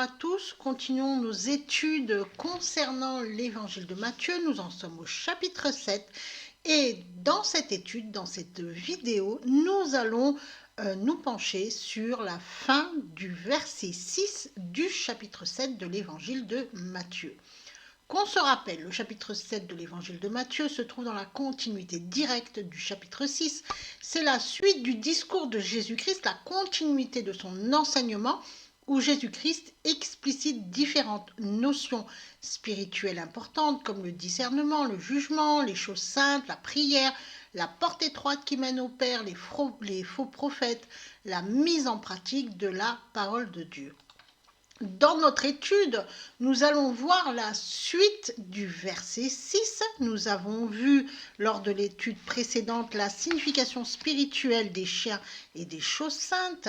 à tous, continuons nos études concernant l'évangile de Matthieu. Nous en sommes au chapitre 7 et dans cette étude, dans cette vidéo, nous allons nous pencher sur la fin du verset 6 du chapitre 7 de l'évangile de Matthieu. Qu'on se rappelle, le chapitre 7 de l'évangile de Matthieu se trouve dans la continuité directe du chapitre 6. C'est la suite du discours de Jésus-Christ, la continuité de son enseignement, où Jésus-Christ explicite différentes notions spirituelles importantes comme le discernement, le jugement, les choses saintes, la prière, la porte étroite qui mène au Père, les faux prophètes, la mise en pratique de la parole de Dieu. Dans notre étude, nous allons voir la suite du verset 6. Nous avons vu lors de l'étude précédente la signification spirituelle des chiens et des choses saintes.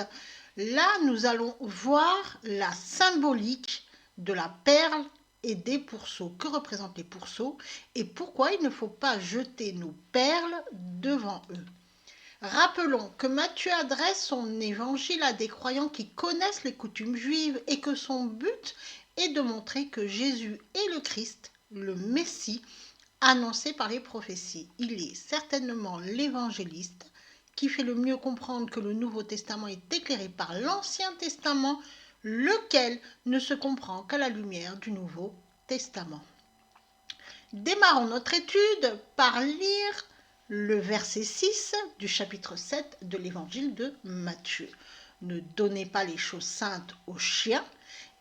Là, nous allons voir la symbolique de la perle et des pourceaux. Que représentent les pourceaux et pourquoi il ne faut pas jeter nos perles devant eux. Rappelons que Matthieu adresse son évangile à des croyants qui connaissent les coutumes juives et que son but est de montrer que Jésus est le Christ, le Messie, annoncé par les prophéties. Il est certainement l'évangéliste qui fait le mieux comprendre que le Nouveau Testament est éclairé par l'Ancien Testament, lequel ne se comprend qu'à la lumière du Nouveau Testament. Démarrons notre étude par lire le verset 6 du chapitre 7 de l'évangile de Matthieu. Ne donnez pas les choses saintes aux chiens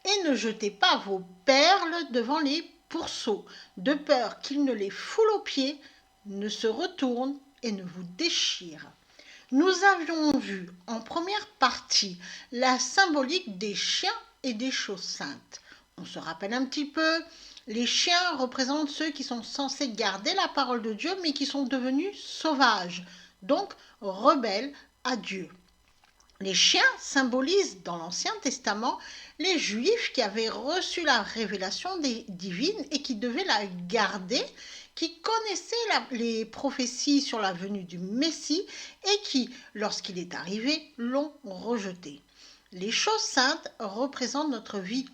et ne jetez pas vos perles devant les pourceaux, de peur qu'ils ne les foulent aux pieds, ne se retournent et ne vous déchirent. Nous avions vu en première partie la symbolique des chiens et des choses saintes. On se rappelle un petit peu. Les chiens représentent ceux qui sont censés garder la parole de Dieu, mais qui sont devenus sauvages, donc rebelles à Dieu. Les chiens symbolisent dans l'Ancien Testament les Juifs qui avaient reçu la révélation divine et qui devaient la garder, qui connaissaient les prophéties sur la venue du Messie et qui, lorsqu'il est arrivé, l'ont rejeté. Les choses saintes représentent notre vie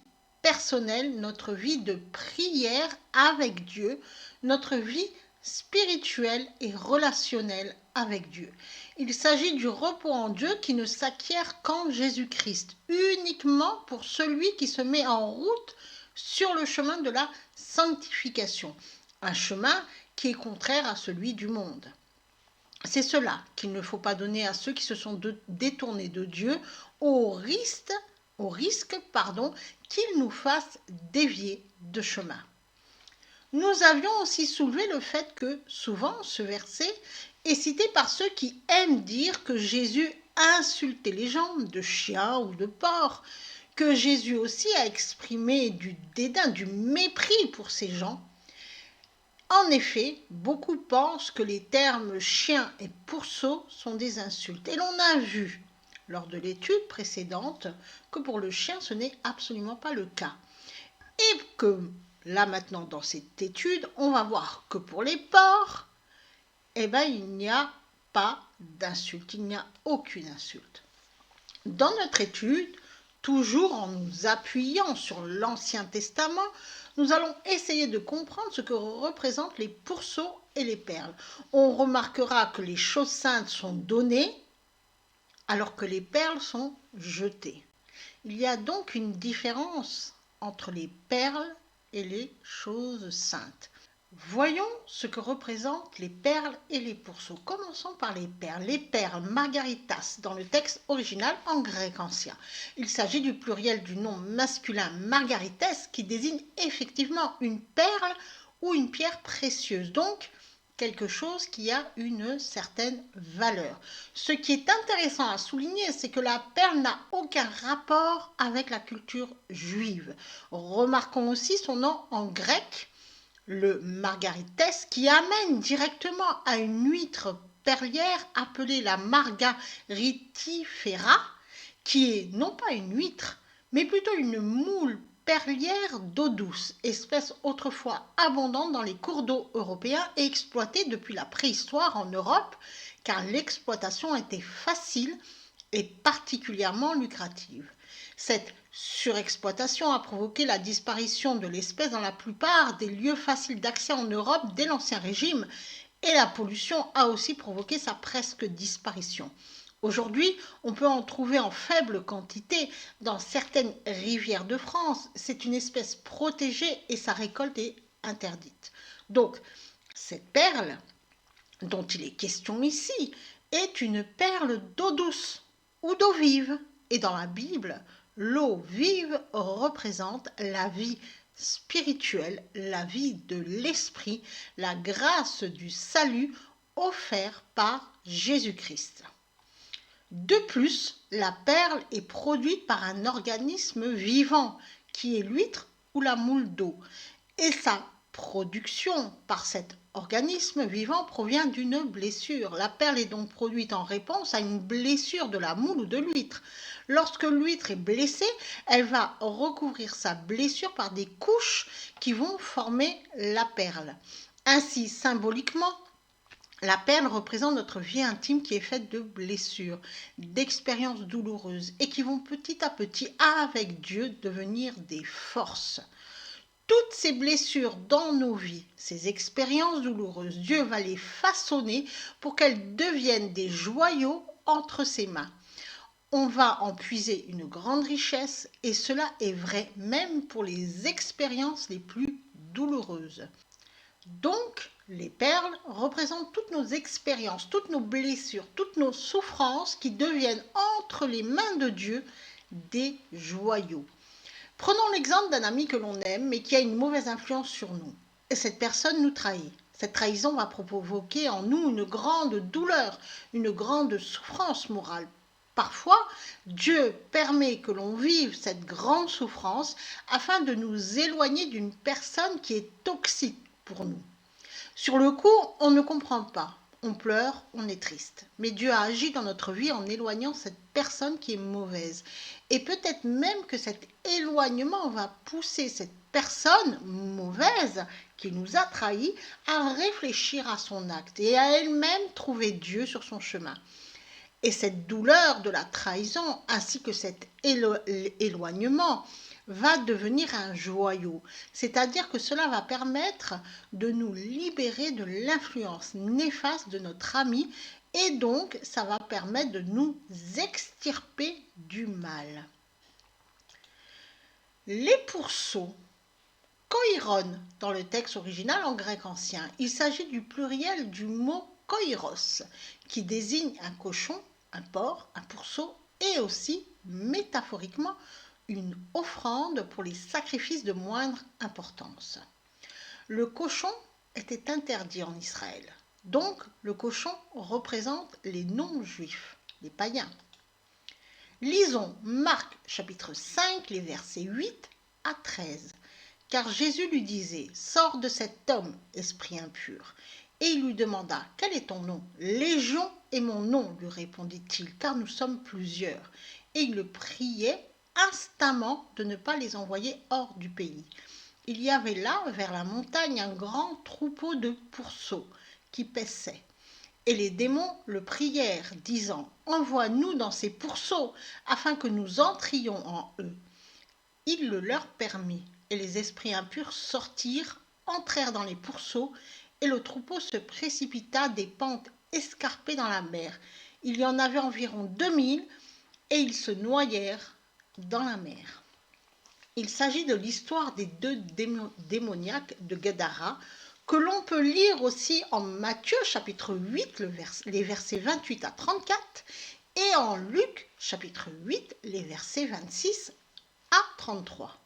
personnelle, notre vie de prière avec Dieu, notre vie spirituelle et relationnelle avec Dieu. Il s'agit du repos en Dieu qui ne s'acquiert qu'en Jésus-Christ, uniquement pour celui qui se met en route sur le chemin de la sanctification, un chemin qui est contraire à celui du monde. C'est cela qu'il ne faut pas donner à ceux qui se sont détournés de Dieu au risque qu'ils nous fassent dévier de chemin. Nous avions aussi soulevé le fait que souvent ce verset est cité par ceux qui aiment dire que Jésus insultait les gens de chiens ou de porcs, que Jésus aussi a exprimé du dédain, du mépris pour ces gens. En effet, beaucoup pensent que les termes chien et pourceau sont des insultes. Et l'on a vu lors de l'étude précédente que pour le chien, ce n'est absolument pas le cas. Et que là maintenant, dans cette étude, on va voir que pour les porcs, il n'y a pas d'insulte, il n'y a aucune insulte. Dans notre étude, toujours en nous appuyant sur l'Ancien Testament, nous allons essayer de comprendre ce que représentent les pourceaux et les perles. On remarquera que les choses saintes sont données alors que les perles sont jetées. Il y a donc une différence entre les perles et les choses saintes. Voyons ce que représentent les perles et les pourceaux. Commençons par les perles. Les perles, margaritas, dans le texte original en grec ancien. Il s'agit du pluriel du nom masculin margarites qui désigne effectivement une perle ou une pierre précieuse. Donc, quelque chose qui a une certaine valeur. Ce qui est intéressant à souligner, c'est que la perle n'a aucun rapport avec la culture juive. Remarquons aussi son nom en grec, le margarites, qui amène directement à une huître perlière appelée la margaritifera, qui est non pas une huître, mais plutôt une moule perlière d'eau douce, espèce autrefois abondante dans les cours d'eau européens et exploitée depuis la préhistoire en Europe, car l'exploitation était facile et particulièrement lucrative. Cette Surexploitation a provoqué la disparition de l'espèce dans la plupart des lieux faciles d'accès en Europe dès l'Ancien Régime, et la pollution a aussi provoqué sa presque disparition. Aujourd'hui, on peut en trouver en faible quantité dans certaines rivières de France. C'est une espèce protégée et sa récolte est interdite. Donc, cette perle dont il est question ici est une perle d'eau douce ou d'eau vive. Et dans la Bible, l'eau vive représente la vie spirituelle, la vie de l'esprit, la grâce du salut offert par Jésus-Christ. De plus, la perle est produite par un organisme vivant qui est l'huître ou la moule d'eau. Et sa production par cet organisme vivant provient d'une blessure. La perle est donc produite en réponse à une blessure de la moule ou de l'huître. Lorsque l'huître est blessée, elle va recouvrir sa blessure par des couches qui vont former la perle. Ainsi, symboliquement, la perle représente notre vie intime qui est faite de blessures, d'expériences douloureuses et qui vont petit à petit, avec Dieu, devenir des forces. Toutes ces blessures dans nos vies, ces expériences douloureuses, Dieu va les façonner pour qu'elles deviennent des joyaux entre ses mains. On va en puiser une grande richesse et cela est vrai même pour les expériences les plus douloureuses. Donc, les perles représentent toutes nos expériences, toutes nos blessures, toutes nos souffrances qui deviennent entre les mains de Dieu des joyaux. Prenons l'exemple d'un ami que l'on aime mais qui a une mauvaise influence sur nous. Et cette personne nous trahit. Cette trahison va provoquer en nous une grande douleur, une grande souffrance morale. Parfois, Dieu permet que l'on vive cette grande souffrance afin de nous éloigner d'une personne qui est toxique pour nous. Sur le coup, on ne comprend pas. On pleure, on est triste. Mais Dieu a agi dans notre vie en éloignant cette personne qui est mauvaise. Et peut-être même que cet éloignement va pousser cette personne mauvaise qui nous a trahis à réfléchir à son acte et à elle-même trouver Dieu sur son chemin. Et cette douleur de la trahison ainsi que cet éloignement va devenir un joyau, c'est-à-dire que cela va permettre de nous libérer de l'influence néfaste de notre ami et donc ça va permettre de nous extirper du mal. Les pourceaux, koiron dans le texte original en grec ancien, il s'agit du pluriel du mot koiros qui désigne un cochon, un porc, un pourceau et aussi métaphoriquement une offrande pour les sacrifices de moindre importance. Le cochon était interdit en Israël. Donc, le cochon représente les non-juifs, les païens. Lisons Marc chapitre 5, les versets 8 à 13. Car Jésus lui disait, « Sors de cet homme, esprit impur. » Et il lui demanda, « Quel est ton nom ?»« Légion est mon nom, lui répondit-il, car nous sommes plusieurs. » Et il le priait instamment de ne pas les envoyer hors du pays. Il y avait là, vers la montagne, un grand troupeau de pourceaux qui paissaient. Et les démons le prièrent, disant, « Envoie-nous dans ces pourceaux, afin que nous entrions en eux. » Il le leur permit, et les esprits impurs sortirent, entrèrent dans les pourceaux, et le troupeau se précipita des pentes escarpées dans la mer. Il y en avait environ 2000, et ils se noyèrent dans la mer. Il s'agit de l'histoire des deux démoniaques de Gadara, que l'on peut lire aussi en Matthieu chapitre 8, les versets 28 à 34, et en Luc chapitre 8, les versets 26 à 33.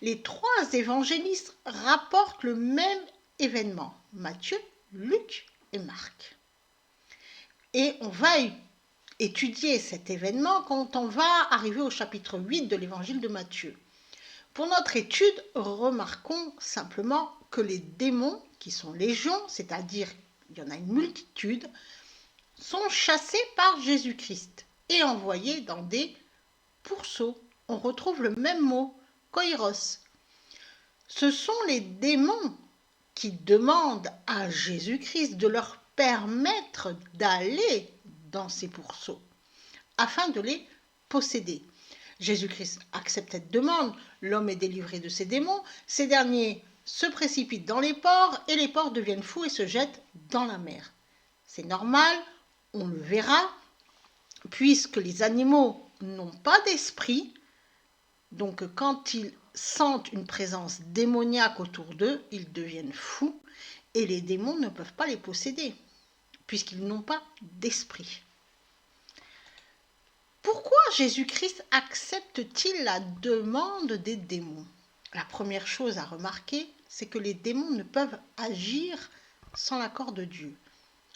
Les trois évangélistes rapportent le même événement, Matthieu, Luc et Marc. Et on va étudier cet événement quand on va arriver au chapitre 8 de l'évangile de Matthieu. Pour notre étude, remarquons simplement que les démons, qui sont légions, c'est-à-dire il y en a une multitude, sont chassés par Jésus-Christ et envoyés dans des pourceaux. On retrouve le même mot, koiros. Ce sont les démons qui demandent à Jésus-Christ de leur permettre d'aller dans ces pourceaux afin de les posséder. Jésus-Christ accepte cette demande, l'homme est délivré de ses démons, ces derniers se précipitent dans les ports et les porcs deviennent fous et se jettent dans la mer. C'est normal, on le verra, puisque les animaux n'ont pas d'esprit, donc quand ils sentent une présence démoniaque autour d'eux, ils deviennent fous et les démons ne peuvent pas les posséder, puisqu'ils n'ont pas d'esprit. Pourquoi Jésus-Christ accepte-t-il la demande des démons? La première chose à remarquer, c'est que les démons ne peuvent agir sans l'accord de Dieu.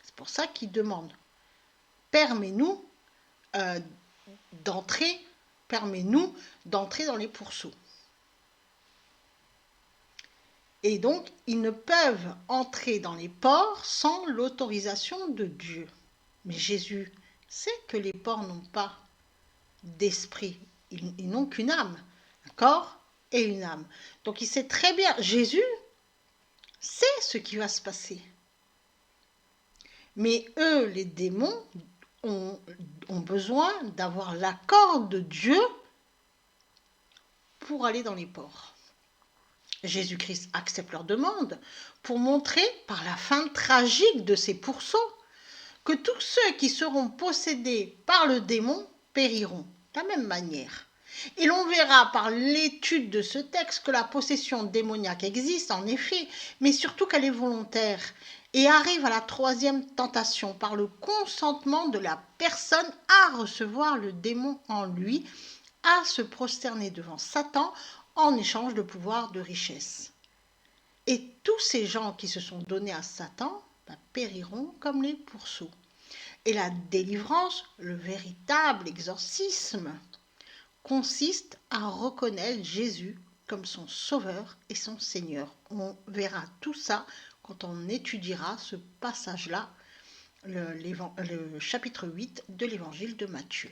C'est pour ça qu'il demande « permets-nous d'entrer dans les pourceaux ». Et donc, ils ne peuvent entrer dans les ports sans l'autorisation de Dieu. Mais Jésus sait que les porcs n'ont pas d'esprit. Ils n'ont qu'une âme, un corps et une âme. Donc il sait très bien, Jésus sait ce qui va se passer. Mais eux, les démons, ont besoin d'avoir l'accord de Dieu pour aller dans les ports. Jésus-Christ accepte leur demande pour montrer par la fin tragique de ces pourceaux que tous ceux qui seront possédés par le démon périront de la même manière. Et l'on verra par l'étude de ce texte que la possession démoniaque existe en effet, mais surtout qu'elle est volontaire et arrive à la troisième tentation par le consentement de la personne à recevoir le démon en lui, à se prosterner devant Satan en échange de pouvoir, de richesse. Et tous ces gens qui se sont donnés à Satan périront comme les pourceaux. Et la délivrance, le véritable exorcisme, consiste à reconnaître Jésus comme son sauveur et son Seigneur. On verra tout ça quand on étudiera ce passage-là, le chapitre 8 de l'évangile de Matthieu.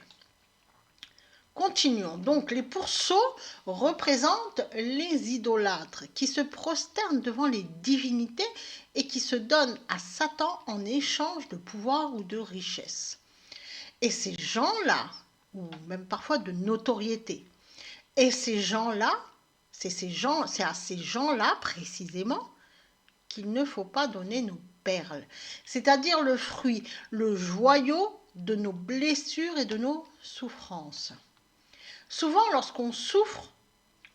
Continuons. Donc, les pourceaux représentent les idolâtres qui se prosternent devant les divinités et qui se donnent à Satan en échange de pouvoir ou de richesse. Et ces gens-là, ou même parfois de notoriété, et ces gens-là, c'est à ces gens-là précisément qu'il ne faut pas donner nos perles, c'est-à-dire le fruit, le joyau de nos blessures et de nos souffrances. Souvent, lorsqu'on souffre,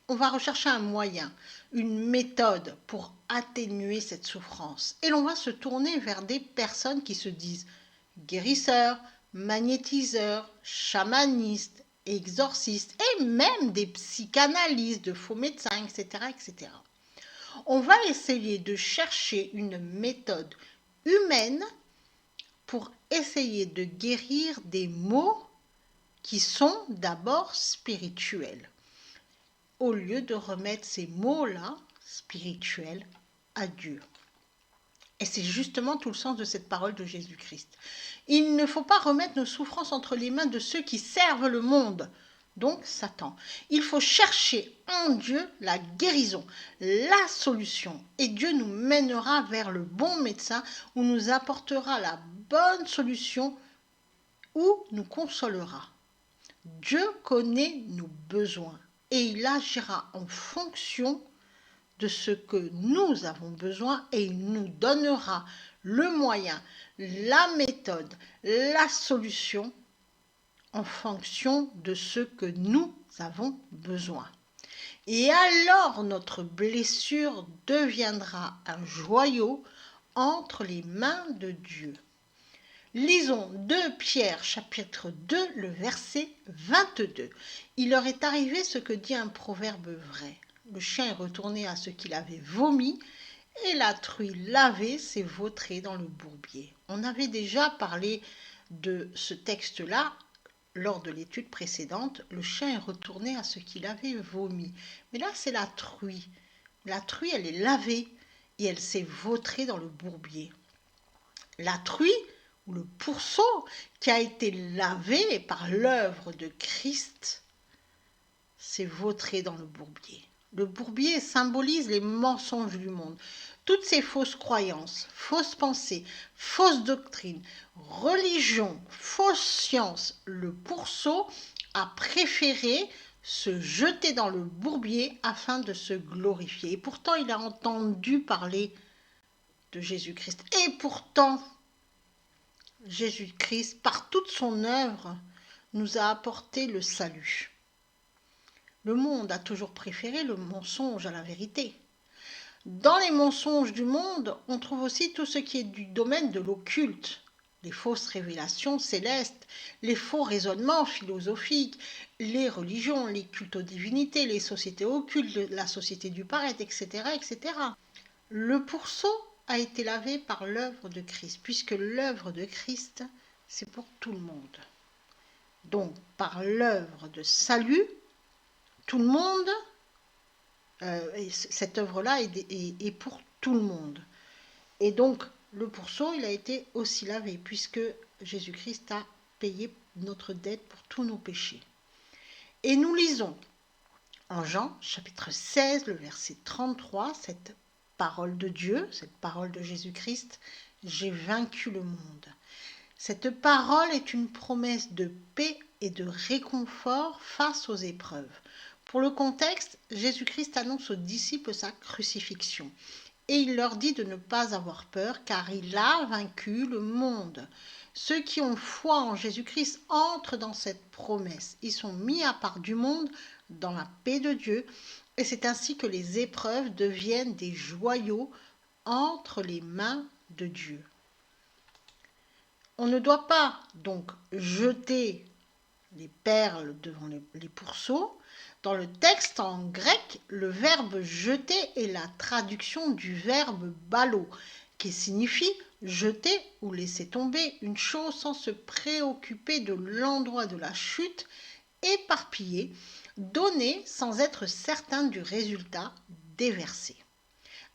on va rechercher un moyen, une méthode pour atténuer cette souffrance. Et l'on va se tourner vers des personnes qui se disent guérisseurs, magnétiseurs, chamanistes, exorcistes et même des psychanalystes, de faux médecins, etc., etc. On va essayer de chercher une méthode humaine pour essayer de guérir des maux qui sont d'abord spirituels, au lieu de remettre ces mots-là, spirituels, à Dieu. Et c'est justement tout le sens de cette parole de Jésus-Christ. Il ne faut pas remettre nos souffrances entre les mains de ceux qui servent le monde, donc Satan. Il faut chercher en Dieu la guérison, la solution. Et Dieu nous mènera vers le bon médecin où nous apportera la bonne solution, ou nous consolera. Dieu connaît nos besoins et il agira en fonction de ce que nous avons besoin et il nous donnera le moyen, la méthode, la solution en fonction de ce que nous avons besoin. Et alors notre blessure deviendra un joyau entre les mains de Dieu. Lisons 2 Pierre chapitre 2, le verset 22. Il leur est arrivé ce que dit un proverbe vrai. Le chien est retourné à ce qu'il avait vomi et la truie lavée s'est vautrée dans le bourbier. On avait déjà parlé de ce texte-là lors de l'étude précédente. Le chien est retourné à ce qu'il avait vomi. Mais là, c'est la truie. La truie, elle est lavée et elle s'est vautrée dans le bourbier. La truie, ou le pourceau qui a été lavé par l'œuvre de Christ, s'est vautré dans le bourbier. Le bourbier symbolise les mensonges du monde, toutes ces fausses croyances, fausses pensées, fausses doctrines, religions, fausses sciences. Le pourceau a préféré se jeter dans le bourbier afin de se glorifier. Et pourtant, il a entendu parler de Jésus-Christ. Et pourtant, Jésus-Christ, par toute son œuvre, nous a apporté le salut. Le monde a toujours préféré le mensonge à la vérité. Dans les mensonges du monde, on trouve aussi tout ce qui est du domaine de l'occulte, les fausses révélations célestes, les faux raisonnements philosophiques, les religions, les cultes aux divinités, les sociétés occultes, la société du paraître, etc., etc. Le pourceau a été lavé par l'œuvre de Christ, puisque l'œuvre de Christ, c'est pour tout le monde. Donc, par l'œuvre de salut, tout le monde, cette œuvre-là est pour tout le monde. Et donc, le pourceau, il a été aussi lavé, puisque Jésus-Christ a payé notre dette pour tous nos péchés. Et nous lisons en Jean, chapitre 16, le verset 33, cette parole de Dieu, cette parole de Jésus-Christ, « J'ai vaincu le monde ». Cette parole est une promesse de paix et de réconfort face aux épreuves. Pour le contexte, Jésus-Christ annonce aux disciples sa crucifixion. Et il leur dit de ne pas avoir peur, car il a vaincu le monde. Ceux qui ont foi en Jésus-Christ entrent dans cette promesse. Ils sont mis à part du monde dans la paix de Dieu. Et c'est ainsi que les épreuves deviennent des joyaux entre les mains de Dieu. On ne doit pas donc jeter les perles devant les pourceaux. Dans le texte en grec, le verbe jeter est la traduction du verbe balo, qui signifie jeter ou laisser tomber une chose sans se préoccuper de l'endroit de la chute, éparpiller, donner sans être certain du résultat, déverser.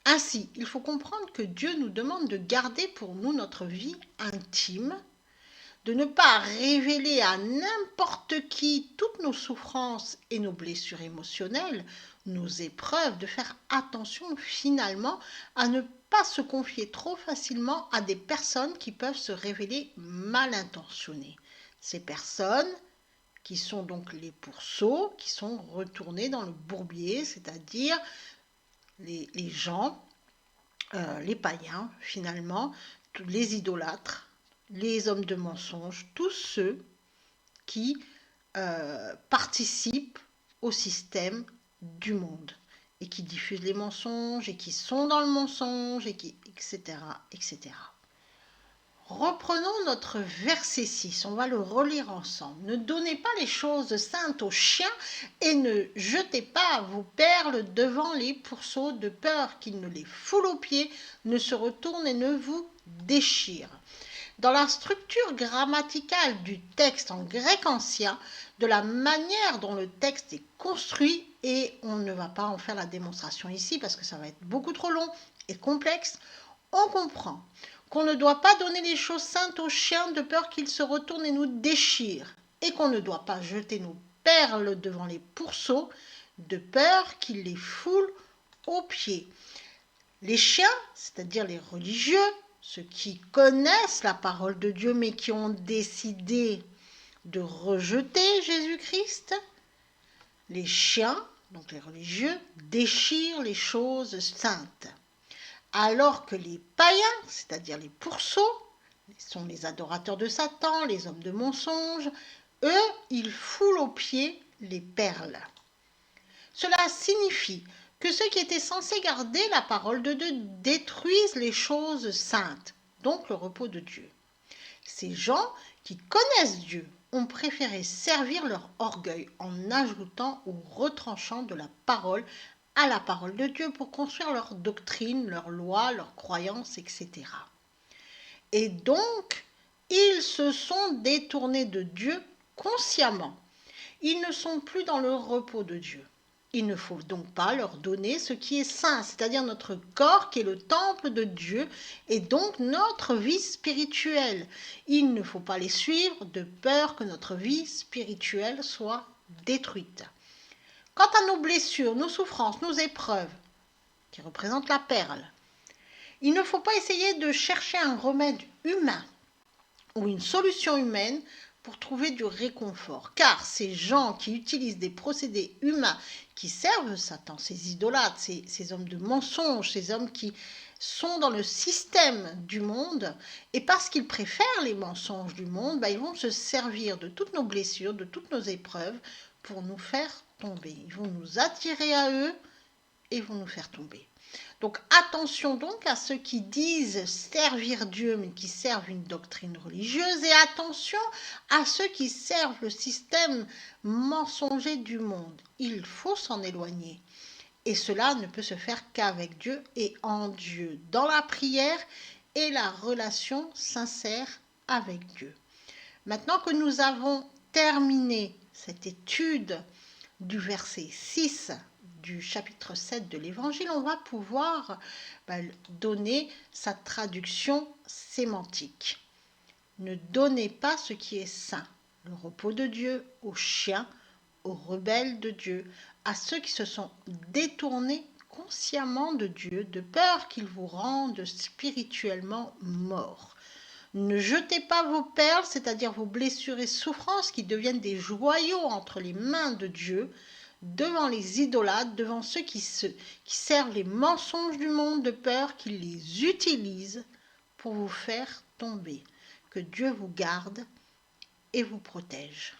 Ainsi, il faut comprendre que Dieu nous demande de garder pour nous notre vie intime, de ne pas révéler à n'importe qui toutes nos souffrances et nos blessures émotionnelles, nos épreuves, de faire attention finalement à ne pas se confier trop facilement à des personnes qui peuvent se révéler mal intentionnées. Ces personnes qui sont donc les pourceaux, qui sont retournés dans le bourbier, c'est-à-dire les gens, les païens finalement, les idolâtres, les hommes de mensonges, tous ceux qui participent au système du monde et qui diffusent les mensonges et qui sont dans le mensonge et qui etc. etc. Reprenons notre verset 6, on va le relire ensemble. Ne donnez pas les choses saintes aux chiens et ne jetez pas vos perles devant les pourceaux de peur qu'ils ne les foulent aux pieds, ne se retournent et ne vous déchirent. Dans la structure grammaticale du texte en grec ancien, de la manière dont le texte est construit, et on ne va pas en faire la démonstration ici parce que ça va être beaucoup trop long et complexe, on comprend qu'on ne doit pas donner les choses saintes aux chiens de peur qu'ils se retournent et nous déchirent, et qu'on ne doit pas jeter nos perles devant les pourceaux de peur qu'ils les foulent aux pieds. Les chiens, c'est-à-dire les religieux, ceux qui connaissent la parole de Dieu mais qui ont décidé de rejeter Jésus-Christ, les chiens, donc les religieux, déchirent les choses saintes. Alors que les païens, c'est-à-dire les pourceaux, sont les adorateurs de Satan, les hommes de mensonges, eux, ils foulent aux pieds les perles. Cela signifie que ceux qui étaient censés garder la parole de Dieu détruisent les choses saintes, donc le repos de Dieu. Ces gens qui connaissent Dieu ont préféré servir leur orgueil en ajoutant ou retranchant de la parole à la parole de Dieu pour construire leur doctrine, leurs lois, leurs croyances, etc. Et donc, ils se sont détournés de Dieu consciemment. Ils ne sont plus dans le repos de Dieu. Il ne faut donc pas leur donner ce qui est saint, c'est-à-dire notre corps qui est le temple de Dieu et donc notre vie spirituelle. Il ne faut pas les suivre de peur que notre vie spirituelle soit détruite. Quant à nos blessures, nos souffrances, nos épreuves, qui représentent la perle, il ne faut pas essayer de chercher un remède humain ou une solution humaine pour trouver du réconfort. Car ces gens qui utilisent des procédés humains, qui servent Satan, ces idolâtres, ces hommes de mensonges, ces hommes qui sont dans le système du monde, et parce qu'ils préfèrent les mensonges du monde, ils vont se servir de toutes nos blessures, de toutes nos épreuves, pour nous faire tomber. Ils vont nous attirer à eux et vont nous faire tomber. Donc attention donc à ceux qui disent servir Dieu mais qui servent une doctrine religieuse, et attention à ceux qui servent le système mensonger du monde. Il faut s'en éloigner. Et cela ne peut se faire qu'avec Dieu et en Dieu, dans la prière et la relation sincère avec Dieu. Maintenant que nous avons terminé cette étude du verset 6 du chapitre 7 de l'Évangile, on va pouvoir donner sa traduction sémantique. Ne donnez pas ce qui est saint, le repos de Dieu, aux chiens, aux rebelles de Dieu, à ceux qui se sont détournés consciemment de Dieu, de peur qu'il vous rende spirituellement morts. Ne jetez pas vos perles, c'est-à-dire vos blessures et souffrances qui deviennent des joyaux entre les mains de Dieu, devant les idolâtres, devant ceux qui servent les mensonges du monde, de peur qu'ils les utilisent pour vous faire tomber. Que Dieu vous garde et vous protège.